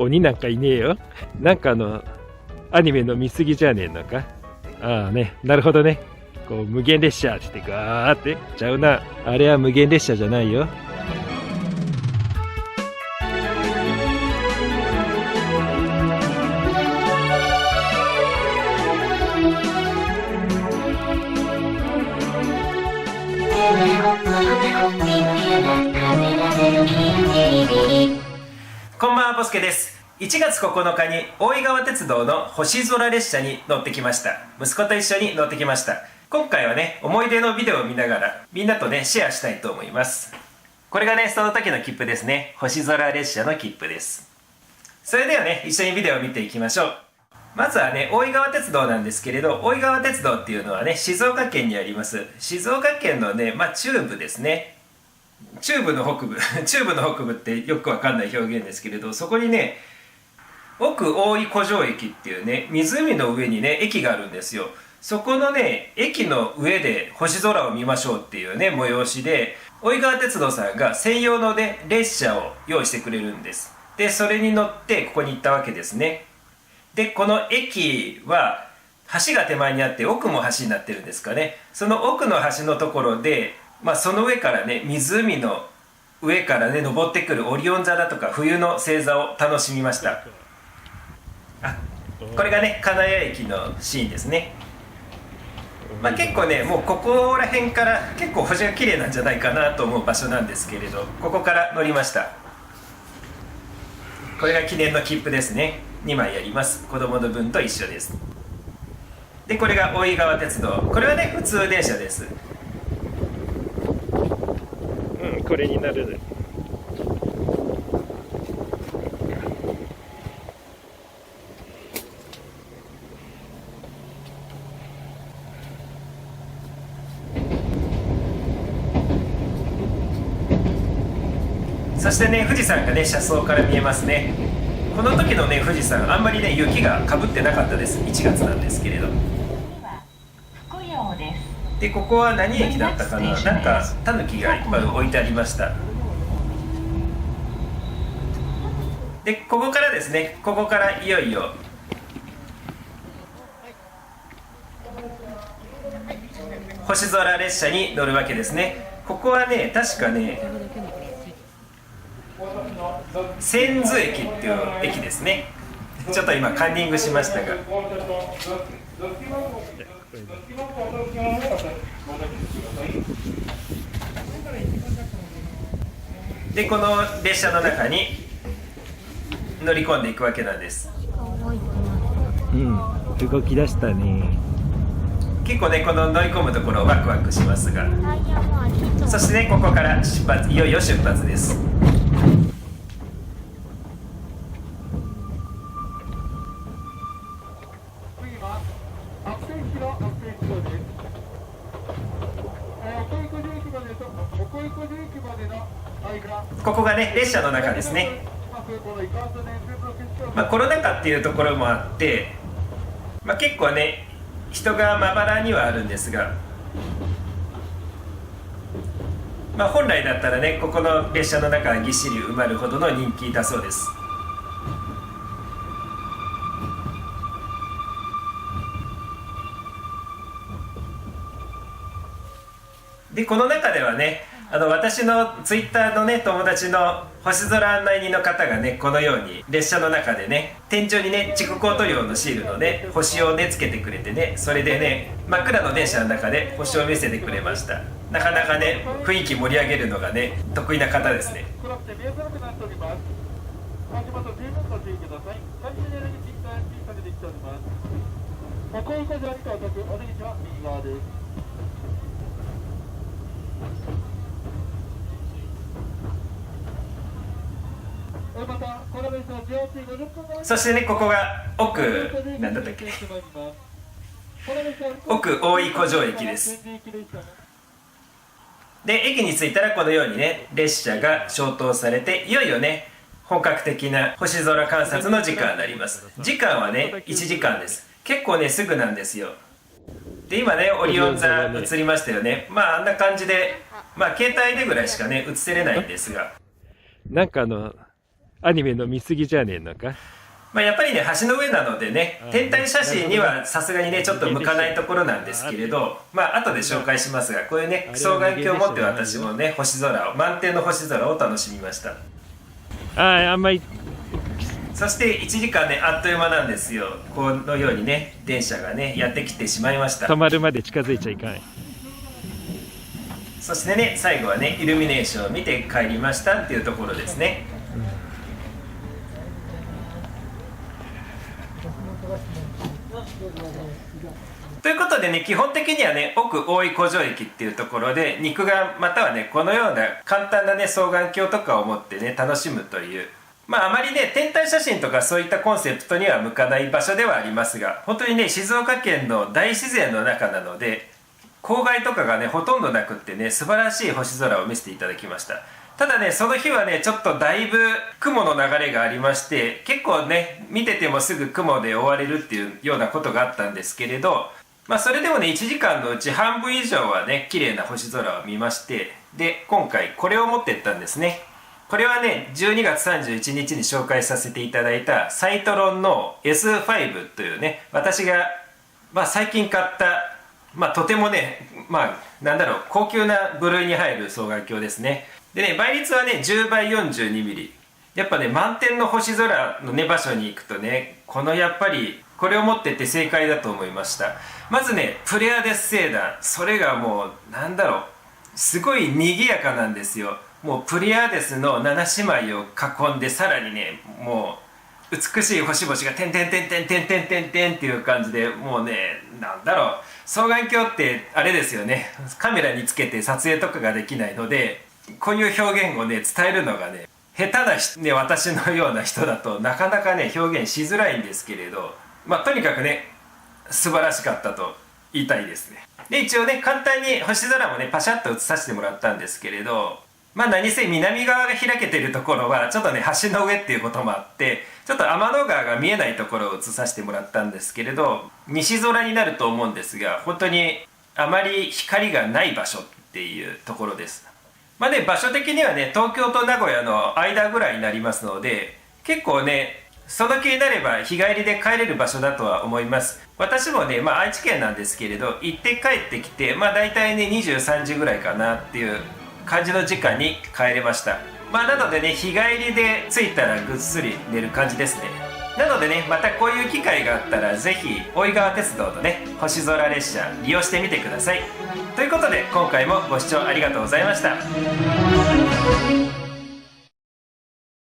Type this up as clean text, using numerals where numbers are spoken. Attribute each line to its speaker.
Speaker 1: 鬼なんかいねえよ。なんかアニメの見過ぎじゃねえのか。ああね、なるほどね。こう、無限列車ってガーってちゃうな。あれは無限列車じゃないよ。
Speaker 2: こんばんは、ボスケです。1月9日に大井川鉄道の星空列車に乗ってきました。息子と一緒に乗ってきました。今回はね、思い出のビデオを見ながらみんなとね、シェアしたいと思います。これがね、その時の切符ですね。星空列車の切符です。それではね、一緒にビデオを見ていきましょう。まずはね、大井川鉄道なんですけれど、大井川鉄道っていうのはね、静岡県にあります。静岡県のね、中部ですね。中部の北部中部の北部ってよくわかんない表現ですけれど、そこにね、奥大井湖上駅っていうね、湖の上にね、駅があるんですよ。そこのね、駅の上で星空を見ましょうっていうね、催しで、大井川鉄道さんが専用のね、列車を用意してくれるんです。で、それに乗ってここに行ったわけですね。で、この駅は橋が手前にあって、奥も橋になってるんですかね。その奥の橋のところで、その上からね、湖の上からね、登ってくるオリオン座だとか冬の星座を楽しみました。これがね、金谷駅のシーンですね。結構ね、もうここら辺から結構星が綺麗なんじゃないかなと思う場所なんですけれど、ここから乗りました。これが記念の切符ですね。2枚あります。子供の分と一緒です。で、これが大井川鉄道。これはね、普通電車です。
Speaker 1: これになる。
Speaker 2: そしてね、富士山がね、車窓から見えますね。この時のね、富士山、あんまりね、雪がかぶってなかったです。1月なんですけれど。で、ここは何駅だったかな。なんかタヌキがいっぱい置いてありました。で、ここからですね、ここからいよいよ星空列車に乗るわけですね。ここはね、確かね、千頭駅っていう駅ですね。ちょっと今カンニングしましたが、で、この列車の中に乗り込んでいくわけなんです。
Speaker 1: 動き出したね。
Speaker 2: 結構ね、この乗り込むところワクワクしますが、そしてね、ここから出発、いよいよ出発です。ここがね、列車の中ですね。コロナ禍っていうところもあって、結構ね、人がまばらにはあるんですが、本来だったらね、ここの列車の中はぎっしり埋まるほどの人気だそうです。で、この中ではね、私のツイッターのね、友達の星空案内人の方がね、このように列車の中でね、天井にね、筑光塗料のシールのね、星をね、つけてくれてね、それでね、真っ暗の電車の中で星を見せてくれました。なかなかね、雰囲気盛り上げるのがね、得意な方ですね。そしてね、ここが奥、なんだったっけ、奥大井湖上駅です。で、駅に着いたらこのようにね、列車が消灯されて、いよいよね、本格的な星空観察の時間になります。時間はね、1時間です。結構ね、すぐなんですよ。で、今ね、オリオン座映りましたよね。あんな感じで、携帯でぐらいしかね、映せれないんですが。
Speaker 1: なんかアニメの見過ぎじゃねえのか。
Speaker 2: やっぱりね橋の上なのでね天体写真にはさすがにねちょっと向かないところなんですけれど、後で紹介しますが、こういうね双眼鏡を持って私もね星空を、満天の星空を楽しみました。
Speaker 1: あんまり。
Speaker 2: そして1時間ねあっという間なんですよ。このようにね電車がねやってきてしまいました。
Speaker 1: 止まるまで近づいちゃいかん。
Speaker 2: そしてね最後はねイルミネーションを見て帰りましたっていうところですね。ということでね基本的にはね奥大井湖上駅っていうところで肉眼またはねこのような簡単なね双眼鏡とかを持ってね楽しむという、あまりね天体写真とかそういったコンセプトには向かない場所ではありますが、本当にね静岡県の大自然の中なので郊外とかがねほとんどなくってね素晴らしい星空を見せていただきました。ただねその日はねちょっとだいぶ雲の流れがありまして、結構ね見ててもすぐ雲で覆われるっていうようなことがあったんですけれど、それでもね1時間のうち半分以上はね綺麗な星空を見まして、で今回これを持ってったんですね。これはね12月31日に紹介させていただいたサイトロンの S5 というね、私が最近買ったとてもね高級な部類に入る双眼鏡ですね。でね倍率はね10倍 42mm。 やっぱね満天の星空のね場所に行くとねやっぱりこれを持ってって正解だと思いました。まずねプレアデス星団、それがもうすごい賑やかなんですよ。もうプレアデスの7姉妹を囲んで、さらにねもう美しい星々がてんてんてんてんてんてんてんてんっていう感じで、もうね双眼鏡ってあれですよね、カメラにつけて撮影とかができないので、こういう表現をね伝えるのがね下手な人、ね、私のような人だとなかなかね表現しづらいんですけれど、とにかくね素晴らしかったと言いたいですね。で一応ね簡単に星空もねパシャッと映させてもらったんですけれど、何せ南側が開けてるところはちょっとね橋の上っていうこともあってちょっと天の川が見えないところを映させてもらったんですけれど、西空になると思うんですが、本当にあまり光がない場所っていうところです。場所的にはね東京と名古屋の間ぐらいになりますので、結構ねその気になれば日帰りで帰れる場所だとは思います。私もね愛知県なんですけれど、行って帰ってきて大体ね23時ぐらいかなっていう感じの時間に帰れました。なのでね日帰りで着いたらぐっすり寝る感じですね。なのでねまたこういう機会があったらぜひ大井川鉄道のね星空列車利用してみてください。ということで今回もご視聴ありがとうございました。